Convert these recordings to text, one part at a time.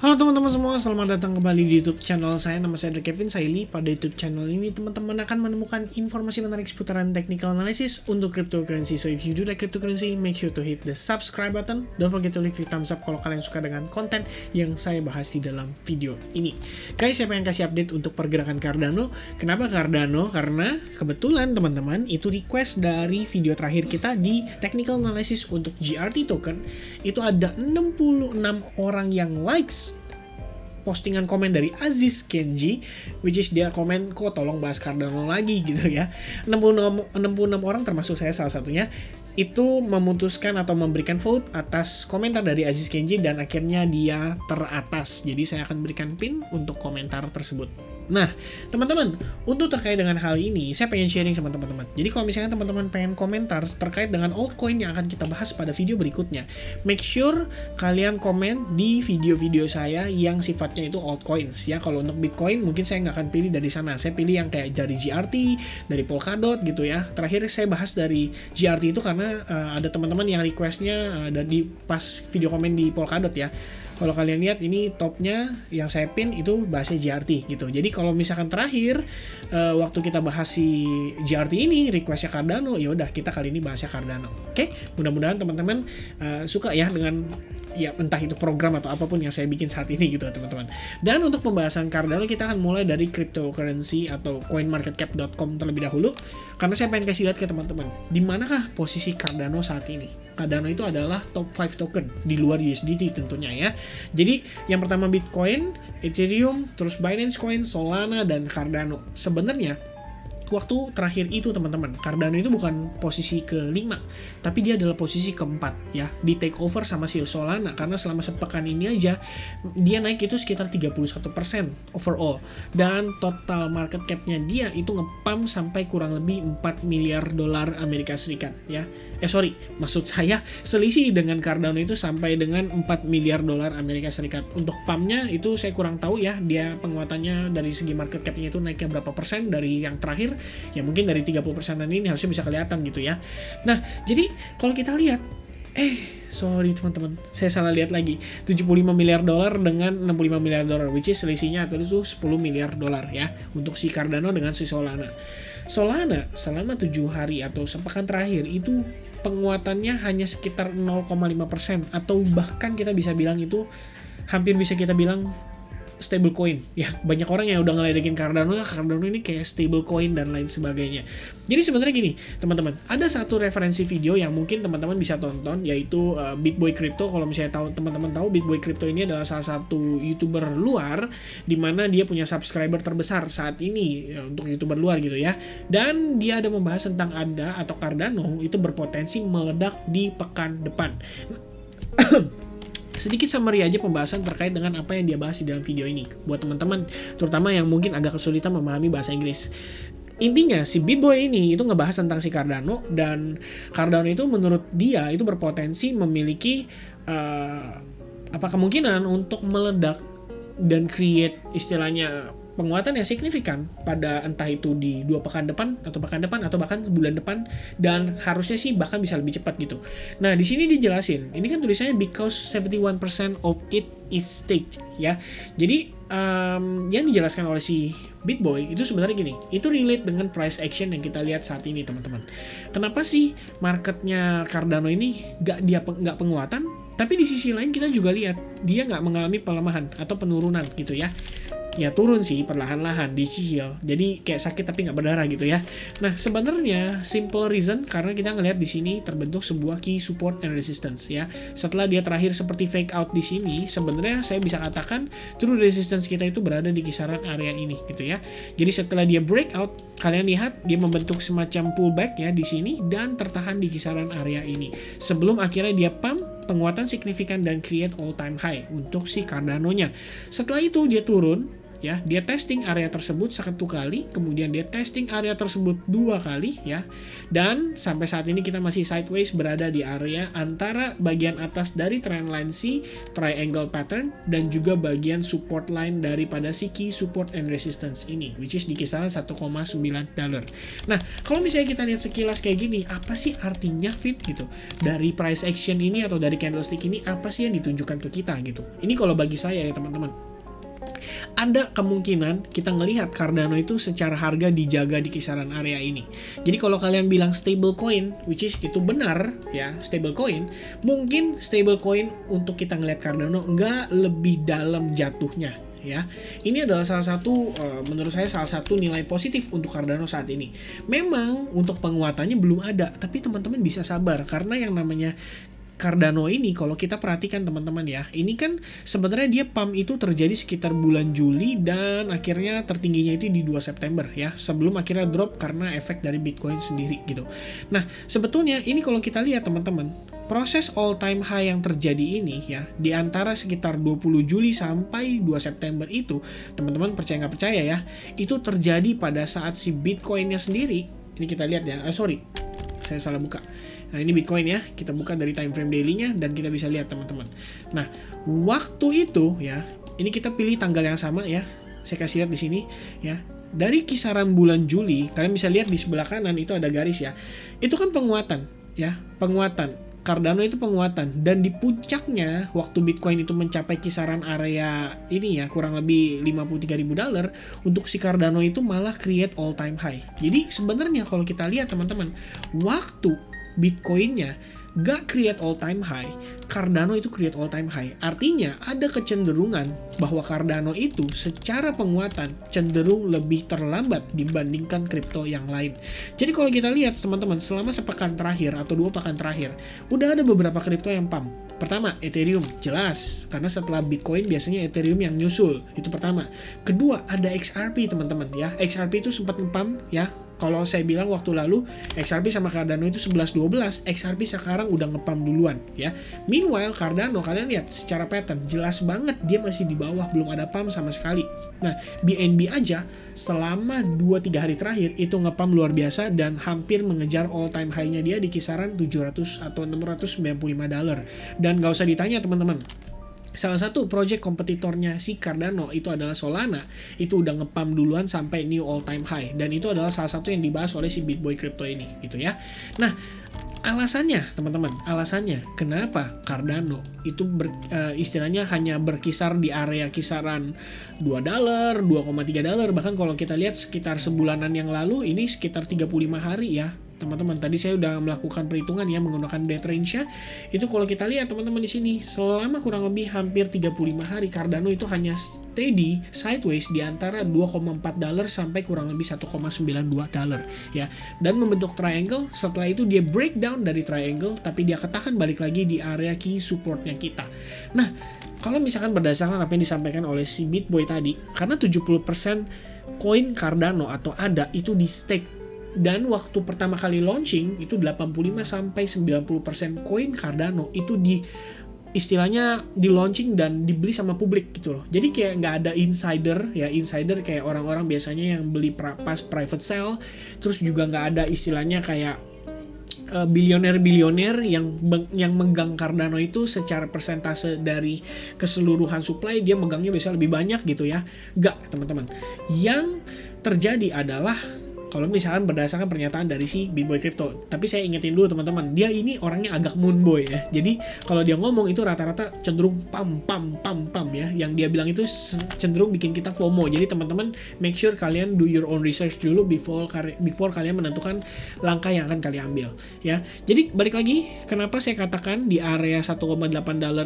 Halo teman-teman semua, selamat datang kembali di YouTube channel saya. Nama saya Kevin Saili. Pada YouTube channel ini teman-teman akan menemukan informasi menarik seputaran technical analysis untuk cryptocurrency. So if you do like cryptocurrency, make sure to hit the subscribe button. Don't forget to leave a thumbs up kalau kalian suka dengan konten yang saya bahas di dalam video ini. Guys, saya pengen kasih update untuk pergerakan Cardano. Kenapa Cardano? Karena kebetulan teman-teman itu request dari video terakhir kita di technical analysis untuk GRT token. Itu ada 66 orang yang likes postingan komen dari Aziz Kenji, which is dia komen, kok tolong bahas Cardano lagi gitu ya. 66 orang termasuk saya salah satunya, itu memutuskan atau memberikan vote atas komentar dari Aziz Kenji dan akhirnya dia teratas. Jadi saya akan berikan pin untuk komentar tersebut. Nah, teman-teman, untuk terkait dengan hal ini, saya pengen sharing sama teman-teman. Jadi kalau misalnya teman-teman pengen komentar terkait dengan altcoin yang akan kita bahas pada video berikutnya, make sure kalian komen di video-video saya yang sifatnya itu altcoins ya. Kalau untuk Bitcoin mungkin saya nggak akan pilih dari sana. Saya pilih yang kayak dari GRT, dari Polkadot gitu ya. Terakhir saya bahas dari GRT itu karena ada teman-teman yang requestnya dari pas video komen di Polkadot ya. Kalau kalian lihat ini topnya yang saya pin itu bahasnya GRT gitu. Jadi kalau misalkan terakhir waktu kita bahas si GRT ini requestnya Cardano, ya udah kita kali ini bahasnya Cardano. Oke, mudah-mudahan teman-teman suka ya dengan ya entah itu program atau apapun yang saya bikin saat ini gitu teman-teman. Dan untuk pembahasan Cardano kita akan mulai dari cryptocurrency atau coinmarketcap.com terlebih dahulu karena saya pengen kasih lihat ke teman-teman di manakah posisi Cardano saat ini. Cardano itu adalah top 5 token di luar USDT tentunya ya. Jadi yang pertama Bitcoin, Ethereum, terus Binance Coin, Solana, dan Cardano. Sebenarnya waktu terakhir itu teman-teman, Cardano itu bukan posisi ke-5, tapi dia adalah posisi ke-4 ya, di take over sama si Solana karena selama sepekan ini aja dia naik itu sekitar 31% overall dan total market cap-nya dia itu ngepump sampai kurang lebih 4 miliar dolar Amerika Serikat ya. Maksud saya selisih dengan Cardano itu sampai dengan 4 miliar dolar Amerika Serikat. Untuk pumpnya itu saya kurang tahu ya, dia penguatannya dari segi market cap-nya itu naiknya berapa persen dari yang terakhir. Ya mungkin dari 30%-an ini harusnya bisa kelihatan gitu ya. Nah, jadi kalau kita lihat teman-teman, saya salah lihat lagi. 75 miliar dolar dengan 65 miliar dolar, which is selisihnya itu 10 miliar dolar ya untuk si Cardano dengan si Solana. Solana selama 7 hari atau sepekan terakhir itu penguatannya hanya sekitar 0,5% atau bahkan kita bisa bilang itu hampir bisa kita bilang stable coin ya. Banyak orang yang udah ngeledekin Cardano ini kayak stable coin dan lain sebagainya. Jadi sebenarnya gini teman-teman, ada satu referensi video yang mungkin teman-teman bisa tonton, yaitu BitBoy Crypto. Kalau misalnya teman-teman tahu, BitBoy Crypto ini adalah salah satu YouTuber luar di mana dia punya subscriber terbesar saat ini ya, untuk YouTuber luar gitu ya. Dan dia ada membahas tentang atau Cardano itu berpotensi meledak di pekan depan. Sedikit summary aja pembahasan terkait dengan apa yang dia bahas di dalam video ini buat teman-teman terutama yang mungkin agak kesulitan memahami bahasa Inggris. Intinya si BitBoy ini itu ngebahas tentang si Cardano, dan Cardano itu menurut dia itu berpotensi memiliki kemungkinan untuk meledak dan create istilahnya penguatan yang signifikan pada entah itu di 2 pekan depan atau bahkan bulan depan, dan harusnya sih bahkan bisa lebih cepat gitu. Nah, di sini dijelasin, ini kan tulisannya because 71% of it is staked ya. Jadi yang dijelaskan oleh si BitBoy itu sebenarnya gini, itu relate dengan price action yang kita lihat saat ini teman-teman. Kenapa sih marketnya Cardano ini nggak penguatan, tapi di sisi lain kita juga lihat dia nggak mengalami pelemahan atau penurunan gitu ya. Ya turun sih perlahan-lahan, dicicil, jadi kayak sakit tapi nggak berdarah gitu ya. Nah sebenarnya simple reason karena kita ngelihat di sini terbentuk sebuah key support and resistance ya. Setelah dia terakhir seperti fake out di sini, sebenarnya saya bisa katakan true resistance kita itu berada di kisaran area ini gitu ya. Jadi setelah dia breakout, kalian lihat dia membentuk semacam pullback ya di sini dan tertahan di kisaran area ini sebelum akhirnya dia pump penguatan signifikan dan create all time high untuk si Cardano-nya. Setelah itu dia turun ya, dia testing area tersebut 1 kali, kemudian dia testing area tersebut 2 kali ya. Dan sampai saat ini kita masih sideways berada di area antara bagian atas dari trendline si triangle pattern dan juga bagian support line daripada si key support and resistance ini, which is di kisaran $1,9. Nah, kalau misalnya kita lihat sekilas kayak gini, apa sih artinya Vin gitu? Dari price action ini atau dari candlestick ini apa sih yang ditunjukkan ke kita gitu? Ini kalau bagi saya ya teman-teman, ada kemungkinan kita ngelihat Cardano itu secara harga dijaga di kisaran area ini. Jadi kalau kalian bilang stable coin, which is itu benar ya, stable coin, mungkin stable coin untuk kita ngelihat Cardano nggak lebih dalam jatuhnya ya. Ini adalah salah satu menurut saya salah satu nilai positif untuk Cardano saat ini. Memang untuk penguatannya belum ada, tapi teman-teman bisa sabar karena yang namanya Cardano ini kalau kita perhatikan teman-teman ya, ini kan sebenarnya dia pump itu terjadi sekitar bulan Juli dan akhirnya tertingginya itu di 2 September ya, sebelum akhirnya drop karena efek dari Bitcoin sendiri gitu. Nah, sebetulnya ini kalau kita lihat teman-teman, proses all time high yang terjadi ini ya, di antara sekitar 20 Juli sampai 2 September itu, teman-teman percaya nggak percaya ya, itu terjadi pada saat si Bitcoinnya sendiri, ini kita lihat ya, saya salah buka. Nah, ini Bitcoin ya, kita buka dari time frame daily-nya dan kita bisa lihat teman-teman. Nah, waktu itu ya, ini kita pilih tanggal yang sama ya. Saya kasih lihat di sini ya. Dari kisaran bulan Juli, kalian bisa lihat di sebelah kanan itu ada garis ya. Itu kan penguatan ya, penguatan. Cardano itu penguatan dan di puncaknya waktu Bitcoin itu mencapai kisaran area ini ya, kurang lebih $53.000, untuk si Cardano itu malah create all time high. Jadi sebenarnya kalau kita lihat teman-teman, waktu Bitcoinnya gak create all time high, Cardano itu create all time high. Artinya ada kecenderungan bahwa Cardano itu secara penguatan cenderung lebih terlambat dibandingkan kripto yang lain. Jadi kalau kita lihat teman-teman, selama sepekan terakhir atau 2 pekan terakhir, udah ada beberapa kripto yang pump. Pertama, Ethereum, jelas. Karena setelah Bitcoin biasanya Ethereum yang nyusul. Itu pertama. Kedua, ada XRP teman-teman ya. XRP itu sempat nge-pump ya. Kalau saya bilang waktu lalu XRP sama Cardano itu 11-12, XRP sekarang udah ngepump duluan ya. Meanwhile Cardano kalian lihat secara pattern jelas banget dia masih di bawah, belum ada pump sama sekali. Nah, BNB aja selama 2-3 hari terakhir itu ngepump luar biasa dan hampir mengejar all time high-nya dia di kisaran 700 atau $695. Dan gak usah ditanya teman-teman, salah satu project kompetitornya si Cardano itu adalah Solana, itu udah ngepump duluan sampai new all time high, dan itu adalah salah satu yang dibahas oleh si BitBoy Crypto ini gitu ya. Nah, alasannya teman-teman, alasannya kenapa Cardano itu istilahnya hanya berkisar di area kisaran $2, $2,3, bahkan kalau kita lihat sekitar sebulanan yang lalu ini sekitar 35 hari ya. Teman-teman, tadi saya udah melakukan perhitungan ya menggunakan dead range-nya. Itu kalau kita lihat teman-teman di sini selama kurang lebih hampir 35 hari Cardano itu hanya steady sideways di antara $2,4 sampai kurang lebih $1,92 ya. Dan membentuk triangle, setelah itu dia breakdown dari triangle tapi dia ketahan balik lagi di area key supportnya kita. Nah, kalau misalkan berdasarkan apa yang disampaikan oleh si BitBoy tadi, karena 70% koin Cardano atau ADA itu di stake, dan waktu pertama kali launching itu 85-90% koin Cardano itu istilahnya di launching dan dibeli sama publik gitu loh. Jadi kayak nggak ada insider ya, insider kayak orang-orang biasanya yang beli pas private sale, terus juga nggak ada istilahnya kayak bilioner yang megang Cardano itu secara persentase dari keseluruhan supply dia megangnya biasanya lebih banyak gitu ya. Nggak teman-teman, yang terjadi adalah kalau misalkan berdasarkan pernyataan dari si BitBoy Crypto. Tapi saya ingetin dulu teman-teman, dia ini orangnya agak moonboy ya. Jadi kalau dia ngomong itu rata-rata cenderung pam ya. Yang dia bilang itu cenderung bikin kita FOMO. Jadi teman-teman make sure kalian do your own research dulu before kalian menentukan langkah yang akan kalian ambil ya. Jadi balik lagi, kenapa saya katakan di area $1,8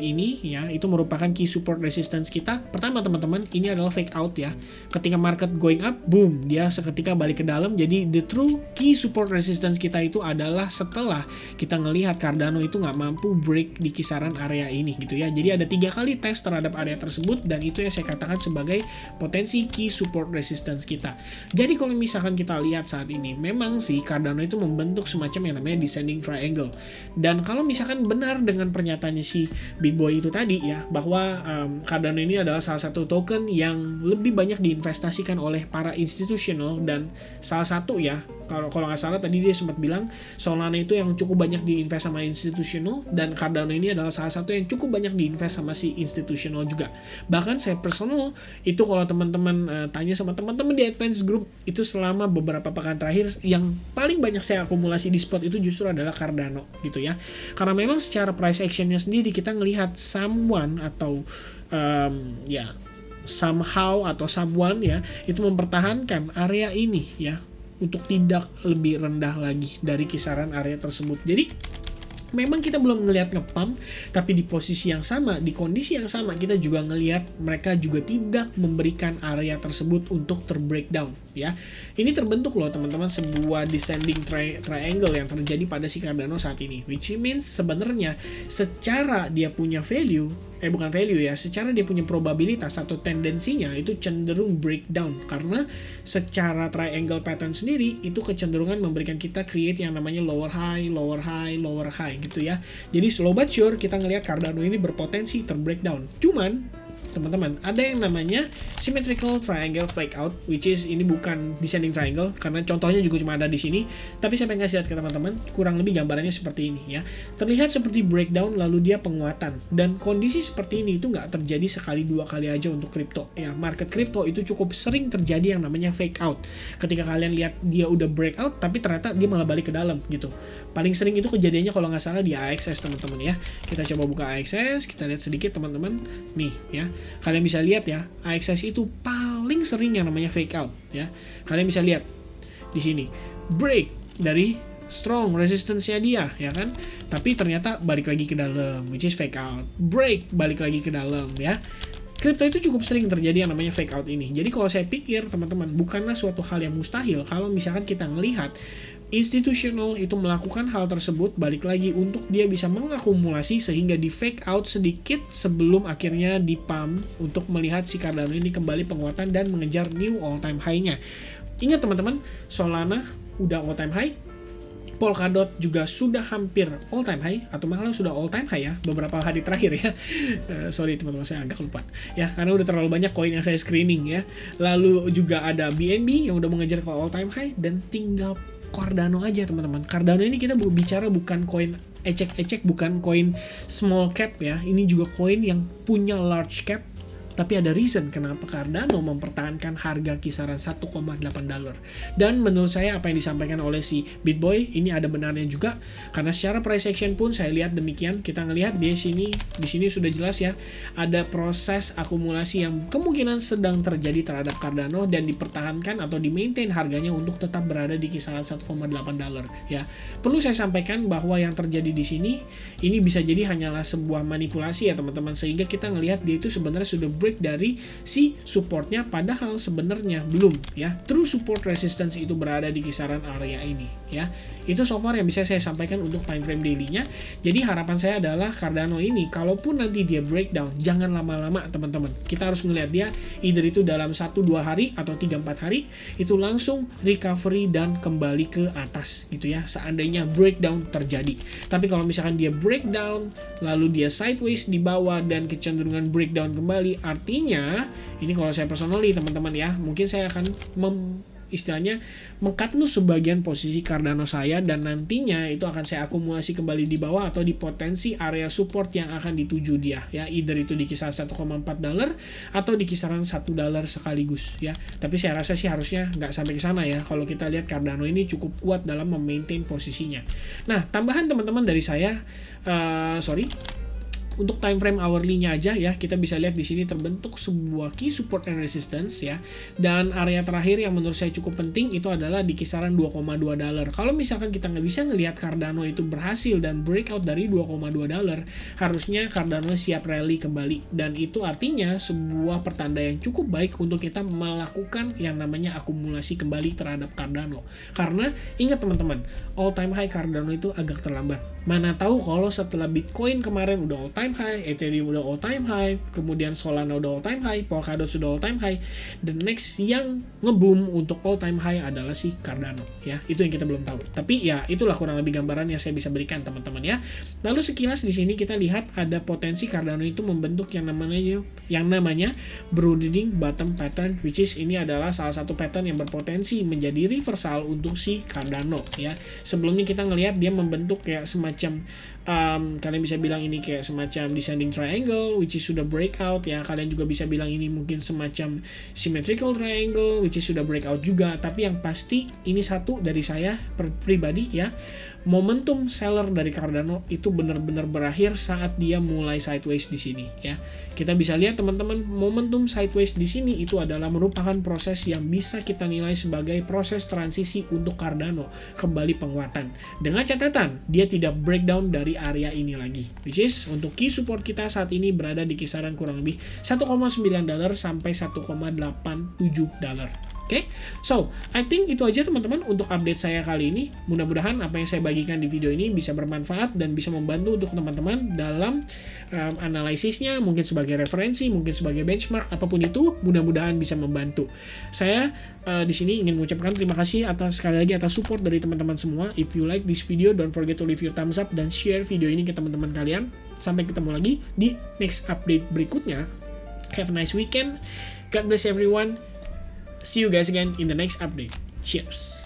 ini ya, itu merupakan key support resistance kita. Pertama teman-teman, ini adalah fake out ya. Ketika market going up, boom, dia seketika balik ke dalam teman-teman. Jadi the true key support resistance kita itu adalah setelah kita ngelihat Cardano itu nggak mampu break di kisaran area ini gitu ya. Jadi ada 3 kali tes terhadap area tersebut, dan itu yang saya katakan sebagai potensi key support resistance kita. Jadi kalau misalkan kita lihat saat ini, memang sih Cardano itu membentuk semacam yang namanya descending triangle. Dan kalau misalkan benar dengan pernyataannya si BitBoy itu tadi ya, bahwa Cardano ini adalah salah satu token yang lebih banyak diinvestasikan oleh para institusional, dan salah satu ya, kalau nggak salah tadi dia sempat bilang Solana itu yang cukup banyak diinvest sama institusional, dan Cardano ini adalah salah satu yang cukup banyak diinvest sama si institusional juga. Bahkan saya personal itu kalau teman-teman tanya sama teman-teman di advance group itu, selama beberapa pekan terakhir yang paling banyak saya akumulasi di spot itu justru adalah Cardano gitu ya. Karena memang secara price actionnya sendiri kita ngelihat someone atau somehow atau someone ya itu mempertahankan area ini ya untuk tidak lebih rendah lagi dari kisaran area tersebut. Jadi memang kita belum ngelihat ngepump, tapi di posisi yang sama, di kondisi yang sama, kita juga ngelihat mereka juga tidak memberikan area tersebut untuk terbreakdown ya. Ini terbentuk loh teman-teman sebuah descending triangle yang terjadi pada si Cardano saat ini, which means sebenarnya secara dia punya value, bukan value ya, secara dia punya probabilitas atau tendensinya itu cenderung breakdown, karena secara triangle pattern sendiri itu kecenderungan memberikan kita create yang namanya lower high, lower high, lower high gitu ya. Jadi slow but sure kita ngelihat Cardano ini berpotensi terbreakdown. Cuman teman-teman, ada yang namanya symmetrical triangle breakout, which is ini bukan descending triangle karena contohnya juga cuma ada di sini, tapi saya pengen kasih lihat ke teman-teman kurang lebih gambarannya seperti ini ya. Terlihat seperti breakdown lalu dia penguatan, dan kondisi seperti ini itu nggak terjadi sekali dua kali aja untuk kripto ya. Market kripto itu cukup sering terjadi yang namanya fake out. Ketika kalian lihat dia udah breakout tapi ternyata dia malah balik ke dalam gitu. Paling sering itu kejadiannya kalau nggak salah di AXS teman-teman ya. Kita coba buka AXS, kita lihat sedikit teman-teman nih ya. Kalian bisa lihat ya, AXS itu paling sering yang namanya fake out ya. Kalian bisa lihat di sini break dari strong resistance-nya dia ya kan, tapi ternyata balik lagi ke dalam, which is fake out, break balik lagi ke dalam ya. Kripto itu cukup sering terjadi yang namanya fake out ini. Jadi kalau saya pikir teman-teman, bukanlah suatu hal yang mustahil kalau misalkan kita melihat institusional itu melakukan hal tersebut, balik lagi untuk dia bisa mengakumulasi sehingga di fake out sedikit sebelum akhirnya di pump untuk melihat si Cardano ini kembali penguatan dan mengejar new all time high-nya. Ingat teman-teman, Solana udah all time high, Polkadot juga sudah hampir all time high atau malah sudah all time high ya beberapa hari terakhir ya. Sorry teman-teman, saya agak lupa ya karena udah terlalu banyak koin yang saya screening ya. Lalu juga ada BNB yang udah mengejar ke all time high, dan tinggal Cardano aja teman-teman. Cardano ini kita bicara bukan koin ecek-ecek, bukan koin small cap ya. Ini juga koin yang punya large cap. Tapi ada reason kenapa Cardano mempertahankan harga kisaran 1,8 dolar. Dan menurut saya apa yang disampaikan oleh si BitBoy ini ada benarnya juga, karena secara price action pun saya lihat demikian. Kita ngelihat di sini sudah jelas ya, ada proses akumulasi yang kemungkinan sedang terjadi terhadap Cardano dan dipertahankan atau di-maintain harganya untuk tetap berada di kisaran 1,8 dolar ya. Perlu saya sampaikan bahwa yang terjadi di sini ini bisa jadi hanyalah sebuah manipulasi ya teman-teman, sehingga kita ngelihat dia itu sebenarnya sudah break dari si supportnya, padahal sebenarnya belum ya. True support resistance itu berada di kisaran area ini ya. Itu so far yang bisa saya sampaikan untuk time frame daily-nya. Jadi harapan saya adalah Cardano ini kalaupun nanti dia breakdown, jangan lama-lama teman-teman. Kita harus ngelihat dia either itu dalam 1-2 hari atau 3-4 hari itu langsung recovery dan kembali ke atas gitu ya, seandainya breakdown terjadi. Tapi kalau misalkan dia breakdown lalu dia sideways di bawah dan kecenderungan breakdown kembali, artinya ini kalau saya personally teman-teman ya, mungkin saya akan istilahnya mengcutloss sebagian posisi Cardano saya, dan nantinya itu akan saya akumulasi kembali di bawah atau di potensi area support yang akan dituju dia ya, either itu di kisaran 1,4 dolar atau di kisaran 1 dolar sekaligus ya. Tapi saya rasa sih harusnya nggak sampai ke sana ya, kalau kita lihat Cardano ini cukup kuat dalam memaintain posisinya. Nah, tambahan teman-teman dari saya, untuk time frame hourly-nya aja ya, kita bisa lihat di sini terbentuk sebuah key support and resistance ya. Dan area terakhir yang menurut saya cukup penting itu adalah di kisaran $2,2. Kalau misalkan kita nggak bisa ngelihat Cardano itu berhasil dan breakout dari $2,2, harusnya Cardano siap rally kembali. Dan itu artinya sebuah pertanda yang cukup baik untuk kita melakukan yang namanya akumulasi kembali terhadap Cardano. Karena ingat teman-teman, all time high Cardano itu agak terlambat. Mana tahu kalau setelah Bitcoin kemarin udah all time high, Ethereum udah all time high, kemudian Solana udah all time high, Polkadot sudah all time high, the next yang ngeboom untuk all time high adalah si Cardano ya. Itu yang kita belum tahu. Tapi ya itulah kurang lebih gambaran yang saya bisa berikan teman-teman ya. Lalu sekilas di sini kita lihat ada potensi Cardano itu membentuk yang namanya broadening bottom pattern, which is ini adalah salah satu pattern yang berpotensi menjadi reversal untuk si Cardano ya. Sebelumnya kita ngelihat dia membentuk kayak semacam kalian bisa bilang ini kayak semacam descending triangle which is sudah breakout ya. Kalian juga bisa bilang ini mungkin semacam symmetrical triangle which is sudah breakout juga. Tapi yang pasti ini satu dari saya pribadi ya, momentum seller dari Cardano itu benar-benar berakhir saat dia mulai sideways di sini ya. Kita bisa lihat teman-teman, momentum sideways di sini itu adalah merupakan proses yang bisa kita nilai sebagai proses transisi untuk Cardano kembali penguatan. Dengan catatan dia tidak breakdown dari area ini lagi, which is untuk key support kita saat ini berada di kisaran kurang lebih $1,9 sampai $1,87. Oke, so I think itu aja teman-teman untuk update saya kali ini. Mudah-mudahan apa yang saya bagikan di video ini bisa bermanfaat dan bisa membantu untuk teman-teman dalam analisisnya, mungkin sebagai referensi, mungkin sebagai benchmark, apapun itu, mudah-mudahan bisa membantu. Saya di sini ingin mengucapkan terima kasih sekali lagi atas support dari teman-teman semua. If you like this video, don't forget to leave your thumbs up dan share video ini ke teman-teman kalian. Sampai ketemu lagi di next update berikutnya. Have a nice weekend. God bless everyone. See you guys again in the next update. Cheers.